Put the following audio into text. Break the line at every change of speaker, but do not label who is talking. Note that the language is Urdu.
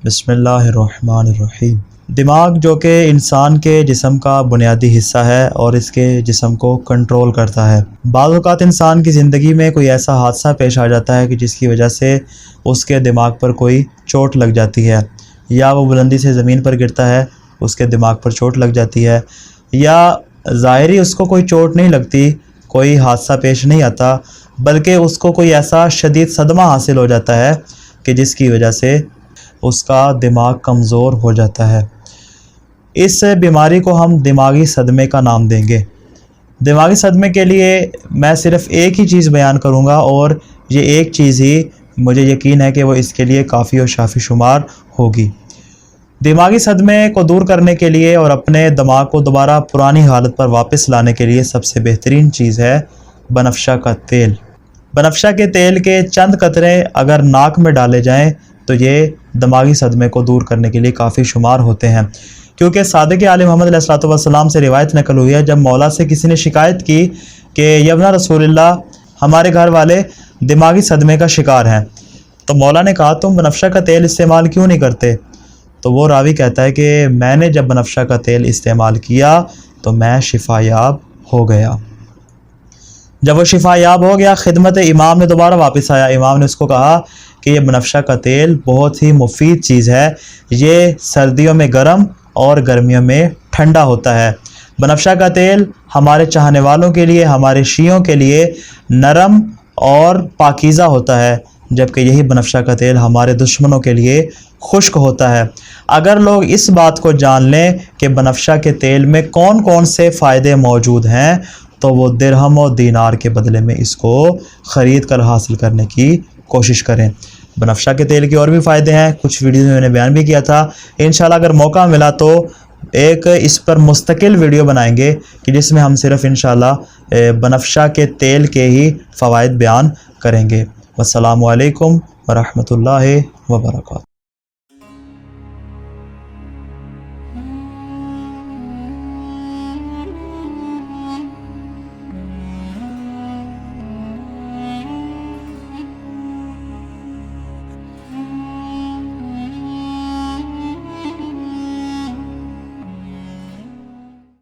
بسم اللہ الرحمن الرحیم۔ دماغ جو کہ انسان کے جسم کا بنیادی حصہ ہے اور اس کے جسم کو کنٹرول کرتا ہے۔ بعض اوقات انسان کی زندگی میں کوئی ایسا حادثہ پیش آ جاتا ہے کہ جس کی وجہ سے اس کے دماغ پر کوئی چوٹ لگ جاتی ہے، یا وہ بلندی سے زمین پر گرتا ہے، اس کے دماغ پر چوٹ لگ جاتی ہے، یا ظاہری اس کو کوئی چوٹ نہیں لگتی، کوئی حادثہ پیش نہیں آتا، بلکہ اس کو کوئی ایسا شدید صدمہ حاصل ہو جاتا ہے کہ جس کی وجہ سے اس کا دماغ کمزور ہو جاتا ہے۔ اس بیماری کو ہم دماغی صدمے کا نام دیں گے۔ دماغی صدمے کے لیے میں صرف ایک ہی چیز بیان کروں گا، اور یہ ایک چیز ہی مجھے یقین ہے کہ وہ اس کے لیے کافی و شافی شمار ہوگی۔ دماغی صدمے کو دور کرنے کے لیے اور اپنے دماغ کو دوبارہ پرانی حالت پر واپس لانے کے لیے سب سے بہترین چیز ہے بنفشہ کا تیل۔ بنفشہ کے تیل کے چند قطرے اگر ناک میں ڈالے جائیں تو یہ دماغی صدمے کو دور کرنے کے لیے کافی شمار ہوتے ہیں، کیونکہ صادق عالم محمد علیہ السلام سے روایت نقل ہوئی ہے، جب مولا سے کسی نے شکایت کی کہ یبنا رسول اللہ، ہمارے گھر والے دماغی صدمے کا شکار ہیں، تو مولا نے کہا تم بنفشہ کا تیل استعمال کیوں نہیں کرتے؟ تو وہ راوی کہتا ہے کہ میں نے جب بنفشہ کا تیل استعمال کیا تو میں شفا یاب ہو گیا۔ جب وہ شفا یاب ہو گیا، خدمت امام نے دوبارہ واپس آیا۔ امام نے اس کو کہا کہ یہ بنفشہ کا تیل بہت ہی مفید چیز ہے، یہ سردیوں میں گرم اور گرمیوں میں ٹھنڈا ہوتا ہے۔ بنفشہ کا تیل ہمارے چاہنے والوں کے لیے، ہمارے شیعوں کے لیے نرم اور پاکیزہ ہوتا ہے، جبکہ یہی بنفشہ کا تیل ہمارے دشمنوں کے لیے خشک ہوتا ہے۔ اگر لوگ اس بات کو جان لیں کہ بنفشہ کے تیل میں کون کون سے فائدے موجود ہیں، تو وہ درہم و دینار کے بدلے میں اس کو خرید کر حاصل کرنے کی کوشش کریں۔ بنفشہ کے تیل کے اور بھی فائدے ہیں، کچھ ویڈیوز میں نے بیان بھی کیا تھا۔ انشاءاللہ اگر موقع ملا تو ایک اس پر مستقل ویڈیو بنائیں گے کہ جس میں ہم صرف انشاءاللہ بنفشہ کے تیل کے ہی فوائد بیان کریں گے۔ والسلام علیکم ورحمۃ اللہ وبرکاتہ۔